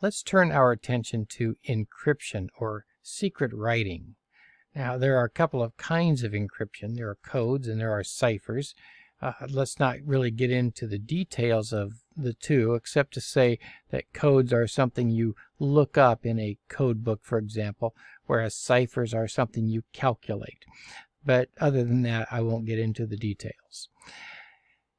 Let's turn our attention to encryption or secret writing. Now, there are a couple of kinds of encryption. There are codes and there are ciphers. Let's not really get into the details of the two, except to say that codes are something you look up in a code book, for example, whereas ciphers are something you calculate. But other than that, I won't get into the details.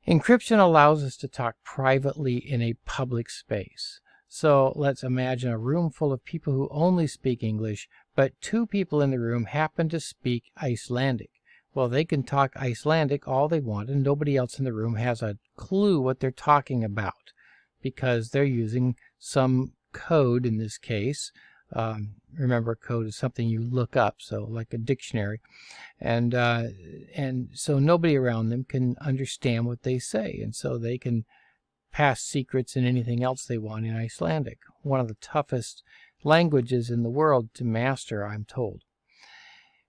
Encryption allows us to talk privately in a public space. So let's imagine a room full of people who only speak English, but two people in the room happen to speak Icelandic. Well, they can talk Icelandic all they want, and nobody else in the room has a clue what they're talking about because they're using some code in this case. Remember, code is something you look up, so like a dictionary. And so nobody around them can understand what they say, and so they can pass secrets and anything else they want in Icelandic. One of the toughest languages in the world to master, I'm told.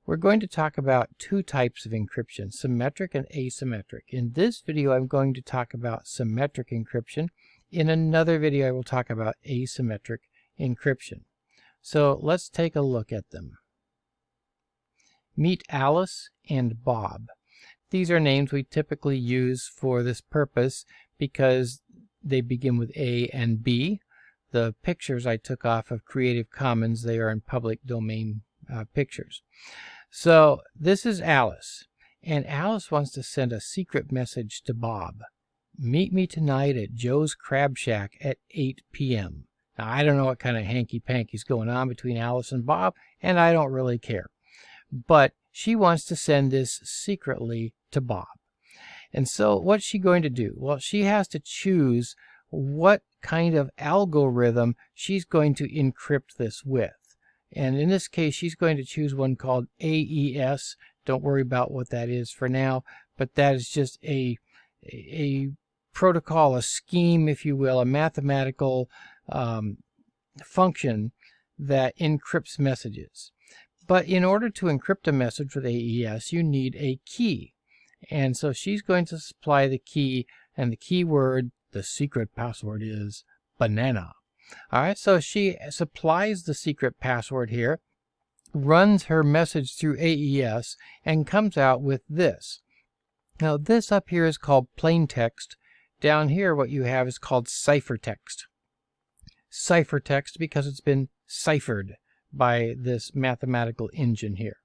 We're going to talk about two types of encryption, symmetric and asymmetric. In this video, I'm going to talk about symmetric encryption. In another video, I will talk about asymmetric encryption. So let's take a look at them. Meet Alice and Bob. These are names we typically use for this purpose because they begin with A and B. The pictures I took off of Creative Commons, they are in public domain pictures. So this is Alice, and Alice wants to send a secret message to Bob. Meet me tonight at Joe's Crab Shack at 8 p.m. Now, I don't know what kind of hanky-panky's going on between Alice and Bob, and I don't really care. But she wants to send this secretly to Bob. And so what's she going to do? Well, she has to choose what kind of algorithm she's going to encrypt this with. And in this case, she's going to choose one called AES. Don't worry about what that is for now, but that is just a protocol, a scheme, if you will, a mathematical function that encrypts messages. But in order to encrypt a message with AES, you need a key. And so she's going to supply the key, and the keyword, the secret password, is banana. All right, so she supplies the secret password here, runs her message through AES, and comes out with this. Now, this up here is called plain text. Down here, what you have is called ciphertext. Ciphertext because it's been ciphered by this mathematical engine here.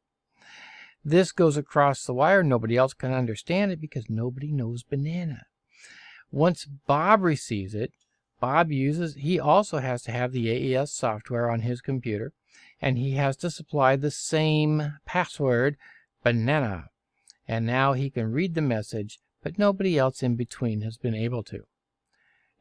This goes across the wire. Nobody else can understand it because nobody knows banana. Once Bob receives it, he also has to have the AES software on his computer, and he has to supply the same password, banana. And now he can read the message, but nobody else in between has been able to.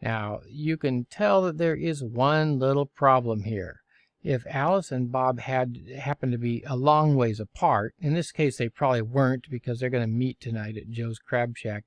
Now, you can tell that there is one little problem here. If Alice and Bob happened to be a long ways apart, in this case they probably weren't because they're going to meet tonight at Joe's Crab Shack,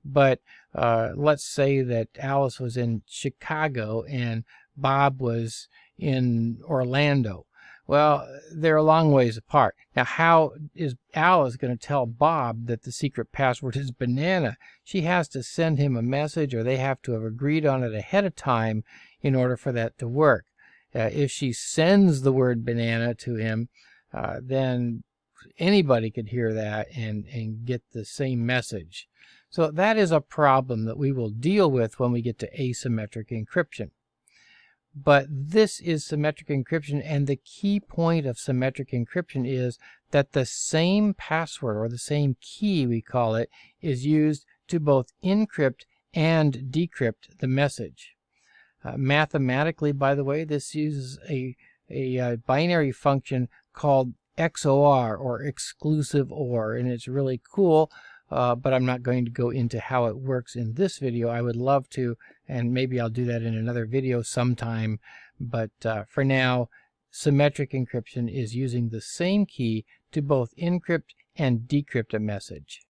but let's say that Alice was in Chicago and Bob was in Orlando. Well, they're a long ways apart. Now, how is Alice going to tell Bob that the secret password is banana? She has to send him a message, or they have to have agreed on it ahead of time in order for that to work. If she sends the word banana to him, then anybody could hear that and get the same message. So that is a problem that we will deal with when we get to asymmetric encryption. But this is symmetric encryption, and the key point of symmetric encryption is that the same password, or the same key we call it, is used to both encrypt and decrypt the message. Mathematically, by the way, this uses a binary function called XOR, or exclusive OR, and it's really cool, but I'm not going to go into how it works in this video. I would love to, and maybe I'll do that in another video sometime, but for now, symmetric encryption is using the same key to both encrypt and decrypt a message.